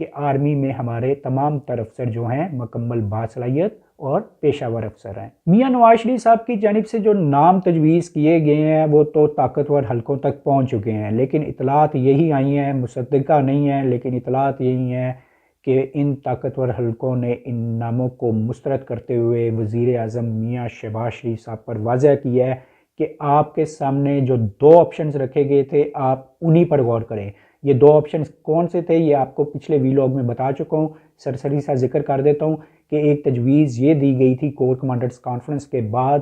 کہ آرمی میں ہمارے تمام تر افسر جو ہیں مکمل باصلاحیت اور پیشہ ور افسر ہیں۔ میاں نواز شریف صاحب کی جانب سے جو نام تجویز کیے گئے ہیں وہ تو طاقتور حلقوں تک پہنچ چکے ہیں، لیکن اطلاعات یہی آئی ہیں، مصدقہ نہیں ہیں لیکن اطلاعات یہی ہیں کہ ان طاقتور حلقوں نے ان ناموں کو مسترد کرتے ہوئے وزیر اعظم میاں شہباز شریف صاحب پر واضح کیا ہے کہ آپ کے سامنے جو 2 آپشنز رکھے گئے تھے آپ انہی پر غور کریں۔ یہ 2 آپشنز کون سے تھے یہ آپ کو پچھلے ویلاگ میں بتا چکا ہوں، سرسری سا ذکر کر دیتا ہوں کہ ایک تجویز یہ دی گئی تھی کور کمانڈرز کانفرنس کے بعد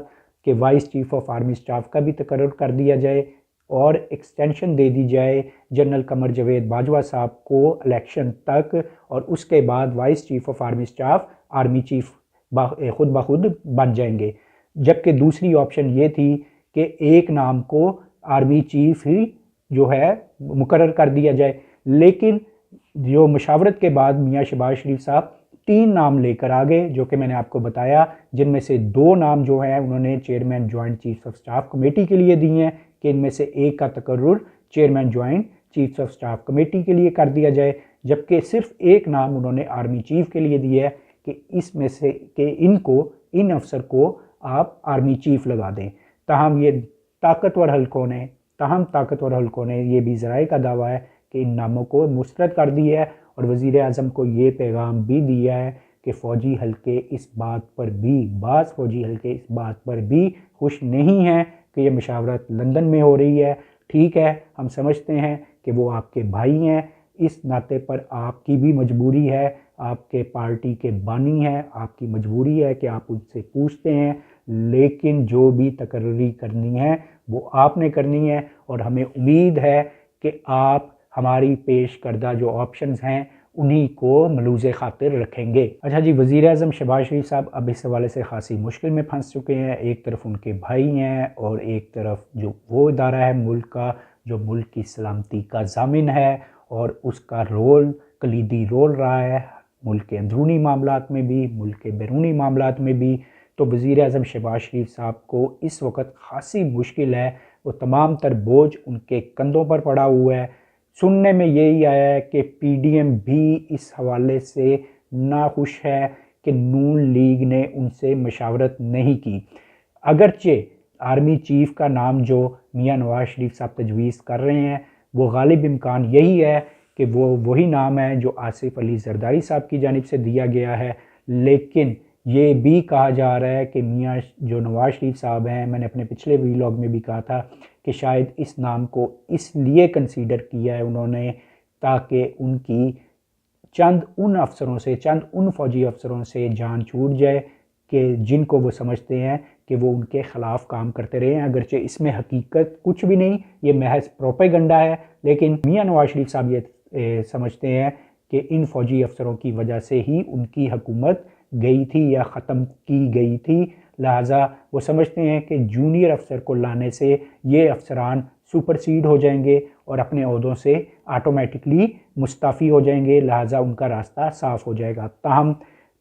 کہ vice chief of army staff کا بھی تقرر کر دیا جائے اور ایکسٹینشن دے دی جائے جنرل قمر جاوید باجوہ صاحب کو الیکشن تک، اور اس کے بعد vice chief of army staff army chief خود بخود بن جائیں گے۔ جبکہ دوسری آپشن یہ تھی کہ ایک نام کو آرمی چیف ہی جو ہے مقرر کر دیا جائے، لیکن جو مشاورت کے بعد میاں شہباز شریف صاحب 3 نام لے کر آگے، جو کہ میں نے آپ کو بتایا، جن میں سے 2 نام جو ہیں انہوں نے chairman joint chief of staff committee کے لیے دی ہیں کہ ان میں سے ایک کا تقرر chairman joint chief of staff committee کے لیے کر دیا جائے، جبکہ صرف ایک نام انہوں نے آرمی چیف کے لیے دیا ہے کہ اس میں سے کہ ان افسر کو آپ آرمی چیف لگا دیں۔ تاہم طاقتور حلقوں نے یہ بھی ذرائع کا دعویٰ ہے کہ ان ناموں کو مسترد کر دیا ہے، اور وزیر اعظم کو یہ پیغام بھی دیا ہے کہ بعض فوجی حلقے اس بات پر بھی خوش نہیں ہیں کہ یہ مشاورت لندن میں ہو رہی ہے۔ ٹھیک ہے، ہم سمجھتے ہیں کہ وہ آپ کے بھائی ہیں، اس ناطے پر آپ کی بھی مجبوری ہے، آپ کے پارٹی کے بانی ہیں، آپ کی مجبوری ہے کہ آپ ان سے پوچھتے ہیں، لیکن جو بھی تقرری کرنی ہے وہ آپ نے کرنی ہے، اور ہمیں امید ہے کہ آپ ہماری پیش کردہ جو آپشنز ہیں انہی کو ملوز خاطر رکھیں گے۔ اچھا جی، وزیر اعظم شہباز شریف صاحب اب اس حوالے سے خاصی مشکل میں پھنس چکے ہیں۔ ایک طرف ان کے بھائی ہیں اور ایک طرف جو وہ ادارہ ہے ملک کا جو ملک کی سلامتی کا ضامن ہے، اور اس کا کلیدی رول رہا ہے ملک کے اندرونی معاملات میں بھی، ملک کے بیرونی معاملات میں بھی۔ تو وزیر اعظم شہباز شریف صاحب کو اس وقت خاصی مشکل ہے، وہ تمام تر بوجھ ان کے کندھوں پر پڑا ہوا ہے۔ سننے میں یہی آیا ہے کہ پی ڈی ایم بھی اس حوالے سے ناخوش ہے کہ نون لیگ نے ان سے مشاورت نہیں کی، اگرچہ آرمی چیف کا نام جو میاں نواز شریف صاحب تجویز کر رہے ہیں وہ غالب امکان یہی ہے کہ وہ وہی نام ہے جو آصف علی زرداری صاحب کی جانب سے دیا گیا ہے، لیکن یہ بھی کہا جا رہا ہے کہ میاں جو نواز شریف صاحب ہیں، میں نے اپنے پچھلے ویلاگ میں بھی کہا تھا کہ شاید اس نام کو اس لیے کنسیڈر کیا ہے انہوں نے تاکہ ان کی چند ان فوجی افسروں سے جان چھوٹ جائے کہ جن کو وہ سمجھتے ہیں کہ وہ ان کے خلاف کام کرتے رہے ہیں، اگرچہ اس میں حقیقت کچھ بھی نہیں، یہ محض پروپیگنڈا ہے، لیکن میاں نواز شریف صاحب یہ سمجھتے ہیں کہ ان فوجی افسروں کی وجہ سے ہی ان کی حکومت گئی تھی یا ختم کی گئی تھی، لہٰذا وہ سمجھتے ہیں کہ جونیئر افسر کو لانے سے یہ افسران سپرسیڈ ہو جائیں گے اور اپنے عہدوں سے آٹومیٹکلی مستعفی ہو جائیں گے، لہٰذا ان کا راستہ صاف ہو جائے گا۔ تاہم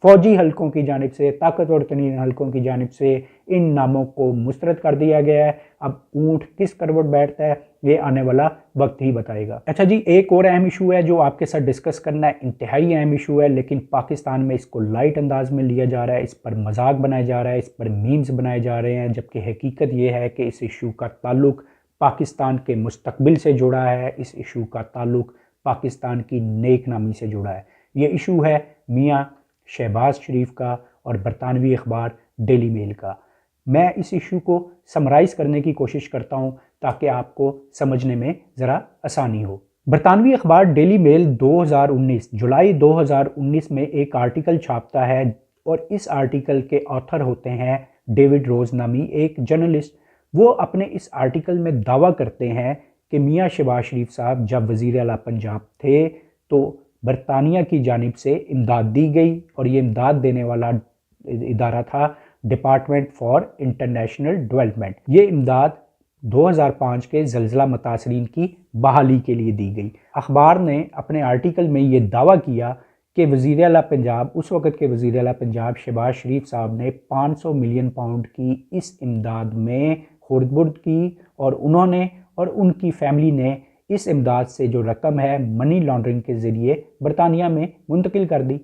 فوجی حلقوں کی جانب سے، طاقتور ترین حلقوں کی جانب سے ان ناموں کو مسترد کر دیا گیا ہے۔ اب اونٹ کس کروٹ بیٹھتا ہے یہ آنے والا وقت ہی بتائے گا۔ اچھا جی، ایک اور اہم ایشو ہے جو آپ کے ساتھ ڈسکس کرنا ہے، انتہائی اہم ایشو ہے، لیکن پاکستان میں اس کو لائٹ انداز میں لیا جا رہا ہے، اس پر مذاق بنایا جا رہا ہے، اس پر میمز بنائے جا رہے ہیں، جبکہ حقیقت یہ ہے کہ اس ایشو کا تعلق پاکستان کے مستقبل سے جڑا ہے، اس ایشو کا تعلق پاکستان کی نیک نامی سے جڑا ہے۔ یہ ایشو ہے میاں شہباز شریف کا اور برطانوی اخبار ڈیلی میل کا۔ میں اس ایشو کو سمرائز کرنے کی کوشش کرتا ہوں تاکہ آپ کو سمجھنے میں ذرا آسانی ہو۔ برطانوی اخبار ڈیلی میل جولائی 2019 میں ایک آرٹیکل چھاپتا ہے، اور اس آرٹیکل کے آتھر ہوتے ہیں ڈیوڈ روز نامی ایک جرنلسٹ۔ وہ اپنے اس آرٹیکل میں دعویٰ کرتے ہیں کہ میاں شہباز شریف صاحب جب وزیر اعلیٰ پنجاب تھے تو برطانیہ کی جانب سے امداد دی گئی، اور یہ امداد دینے والا ادارہ تھا ڈپارٹمنٹ فار انٹرنیشنل ڈیولپمنٹ۔ یہ امداد 2005 کے زلزلہ متاثرین کی بحالی کے لیے دی گئی۔ اخبار نے اپنے آرٹیکل میں یہ دعویٰ کیا کہ وزیر اعلیٰ پنجاب، اس وقت کے وزیر اعلیٰ پنجاب شہباز شریف صاحب نے 500 ملین پاؤنڈ کی اس امداد میں خرد برد کی، اور انہوں نے اور ان کی فیملی نے اس امداد سے جو رقم ہے منی لانڈرنگ کے ذریعے برطانیہ میں منتقل کر دی۔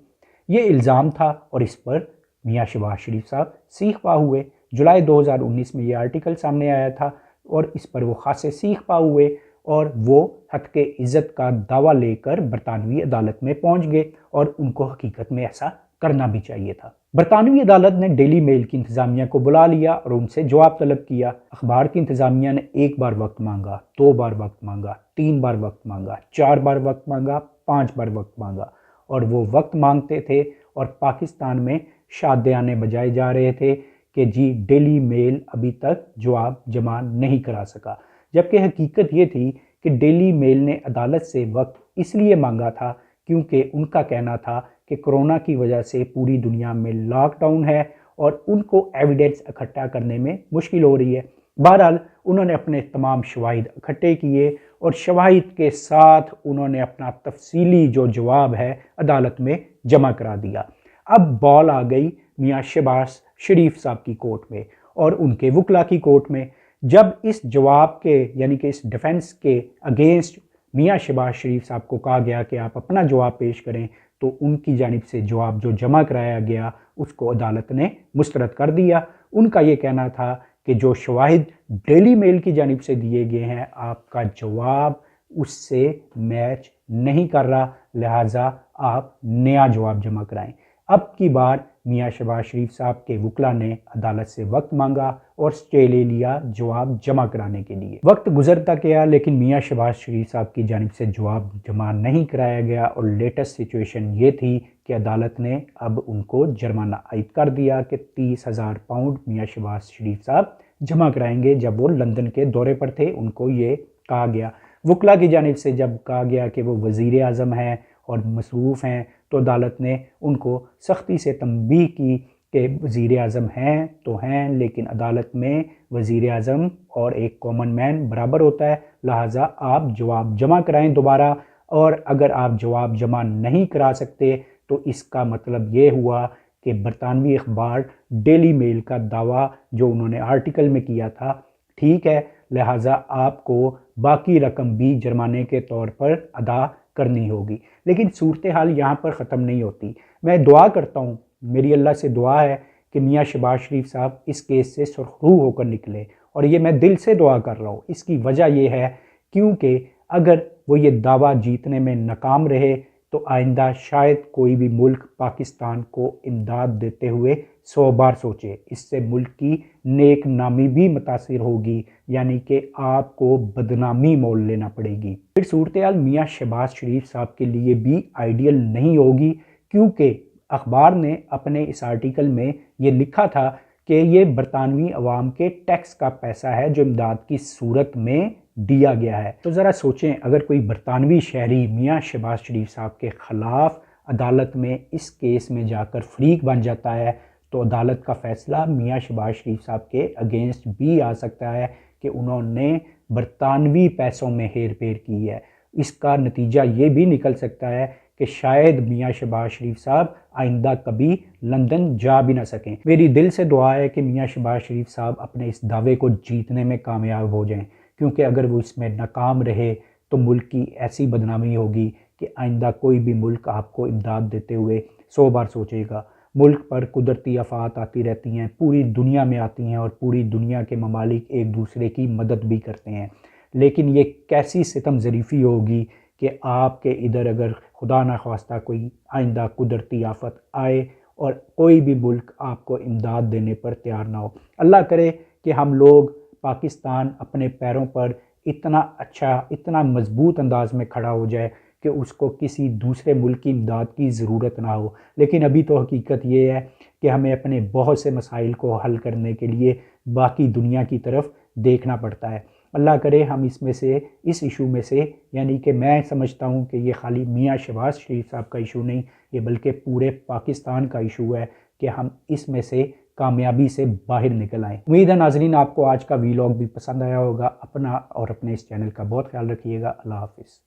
یہ الزام تھا اور اس پر میاں شہباز شریف صاحب سیخ پا ہوئے۔ جولائی 2019 میں یہ آرٹیکل سامنے آیا تھا اور اس پر وہ خاصے سیخ پا ہوئے اور وہ حق عزت کا دعویٰ لے کر برطانوی عدالت میں پہنچ گئے، اور ان کو حقیقت میں ایسا کرنا بھی چاہیے تھا۔ برطانوی عدالت نے ڈیلی میل کی انتظامیہ کو بلا لیا اور ان سے جواب طلب کیا۔ اخبار کی انتظامیہ نے 1 بار وقت مانگا، 2 بار وقت مانگا، 3 بار وقت مانگا، 4 بار وقت مانگا، 5 بار وقت مانگا، اور وہ وقت مانگتے تھے اور پاکستان میں شادیانے بجائے جا رہے تھے کہ جی ڈیلی میل ابھی تک جواب جمع نہیں کرا سکا، جبکہ حقیقت یہ تھی کہ ڈیلی میل نے عدالت سے وقت اس لیے مانگا تھا کیونکہ ان کا کہنا تھا کہ کرونا کی وجہ سے پوری دنیا میں لاک ڈاؤن ہے اور ان کو ایویڈنس اکٹھا کرنے میں مشکل ہو رہی ہے۔ بہرحال انہوں نے اپنے تمام شواہد اکٹھے کیے اور شواہد کے ساتھ انہوں نے اپنا تفصیلی جو جواب ہے عدالت میں جمع کرا دیا۔ اب بال آ گئی میاں شہباز شریف صاحب کی کورٹ میں اور ان کے وکلا کی کورٹ میں۔ جب اس جواب کے یعنی کہ اس ڈیفنس کے اگینسٹ میاں شہباز شریف صاحب کو کہا گیا کہ آپ اپنا جواب پیش کریں، تو ان کی جانب سے جواب جو جمع کرایا گیا اس کو عدالت نے مسترد کر دیا۔ ان کا یہ کہنا تھا کہ جو شواہد ڈیلی میل کی جانب سے دیے گئے ہیں آپ کا جواب اس سے میچ نہیں کر رہا، لہٰذا آپ نیا جواب جمع کرائیں۔ اب کی بار میاں شہباز شریف صاحب کے وکلا نے عدالت سے وقت مانگا اور سٹے لے لیا جواب جمع کرانے کے لیے۔ وقت گزرتا گیا لیکن میاں شہباز شریف صاحب کی جانب سے جواب جمع نہیں کرایا گیا، اور لیٹسٹ سچویشن یہ تھی کہ عدالت نے اب ان کو جرمانہ عائد کر دیا کہ 30,000 پاؤنڈ میاں شہباز شریف صاحب جمع کرائیں گے۔ جب وہ لندن کے دورے پر تھے ان کو یہ کہا گیا۔ وکلا کی جانب سے جب کہا گیا کہ وہ وزیر اعظم ہیں اور مصروف ہیں تو عدالت نے ان کو سختی سے تنبیہ کی کہ وزیر اعظم ہیں تو ہیں، لیکن عدالت میں وزیر اعظم اور ایک کامن مین برابر ہوتا ہے، لہٰذا آپ جواب جمع کرائیں دوبارہ، اور اگر آپ جواب جمع نہیں کرا سکتے تو اس کا مطلب یہ ہوا کہ برطانوی اخبار ڈیلی میل کا دعویٰ جو انہوں نے آرٹیکل میں کیا تھا ٹھیک ہے، لہٰذا آپ کو باقی رقم بھی جرمانے کے طور پر ادا کرنی ہوگی۔ لیکن صورتحال یہاں پر ختم نہیں ہوتی۔ میں دعا کرتا ہوں، میری اللہ سے دعا ہے کہ میاں شہباز شریف صاحب اس کیس سے سرخرو ہو کر نکلے، اور یہ میں دل سے دعا کر رہا ہوں۔ اس کی وجہ یہ ہے کیونکہ اگر وہ یہ دعویٰ جیتنے میں ناکام رہے تو آئندہ شاید کوئی بھی ملک پاکستان کو امداد دیتے ہوئے 100 بار سوچے۔ اس سے ملک کی نیک نامی بھی متاثر ہوگی، یعنی کہ آپ کو بدنامی مول لینا پڑے گی۔ پھر صورتحال میاں شہباز شریف صاحب کے لیے بھی آئیڈیل نہیں ہوگی، کیونکہ اخبار نے اپنے اس آرٹیکل میں یہ لکھا تھا کہ یہ برطانوی عوام کے ٹیکس کا پیسہ ہے جو امداد کی صورت میں دیا گیا ہے۔ تو ذرا سوچیں، اگر کوئی برطانوی شہری میاں شہباز شریف صاحب کے خلاف عدالت میں اس کیس میں جا کر فریق بن جاتا ہے تو عدالت کا فیصلہ میاں شہباز شریف صاحب کے اگینسٹ بھی آ سکتا ہے کہ انہوں نے برطانوی پیسوں میں ہیر پھیر کی ہے۔ اس کا نتیجہ یہ بھی نکل سکتا ہے کہ شاید میاں شہباز شریف صاحب آئندہ کبھی لندن جا بھی نہ سکیں۔ میری دل سے دعا ہے کہ میاں شہباز شریف صاحب اپنے اس دعوے کو جیتنے میں کامیاب ہو جائیں، کیونکہ اگر وہ اس میں ناکام رہے تو ملک کی ایسی بدنامی ہوگی کہ آئندہ کوئی بھی ملک آپ کو امداد دیتے ہوئے 100 بار سوچے گا۔ ملک پر قدرتی آفات آتی رہتی ہیں، پوری دنیا میں آتی ہیں، اور پوری دنیا کے ممالک ایک دوسرے کی مدد بھی کرتے ہیں، لیکن یہ کیسی ستم ظریفی ہوگی کہ آپ کے ادھر اگر خدا نخواستہ کوئی آئندہ قدرتی آفت آئے اور کوئی بھی ملک آپ کو امداد دینے پر تیار نہ ہو۔ اللہ کرے کہ ہم لوگ پاکستان اپنے پیروں پر اتنا اچھا، اتنا مضبوط انداز میں کھڑا ہو جائے کہ اس کو کسی دوسرے ملک کی امداد کی ضرورت نہ ہو۔ لیکن ابھی تو حقیقت یہ ہے کہ ہمیں اپنے بہت سے مسائل کو حل کرنے کے لیے باقی دنیا کی طرف دیکھنا پڑتا ہے۔ اللہ کرے ہم اس ایشو میں سے یعنی کہ میں سمجھتا ہوں کہ یہ خالی میاں شہباز شریف صاحب کا ایشو نہیں، یہ بلکہ پورے پاکستان کا ایشو ہے کہ ہم اس میں سے کامیابی سے باہر نکل آئیں۔ امید ہے ناظرین آپ کو آج کا ویلاگ بھی پسند آیا ہوگا۔ اپنا اور اپنے اس چینل کا بہت خیال رکھیے گا۔ اللہ حافظ۔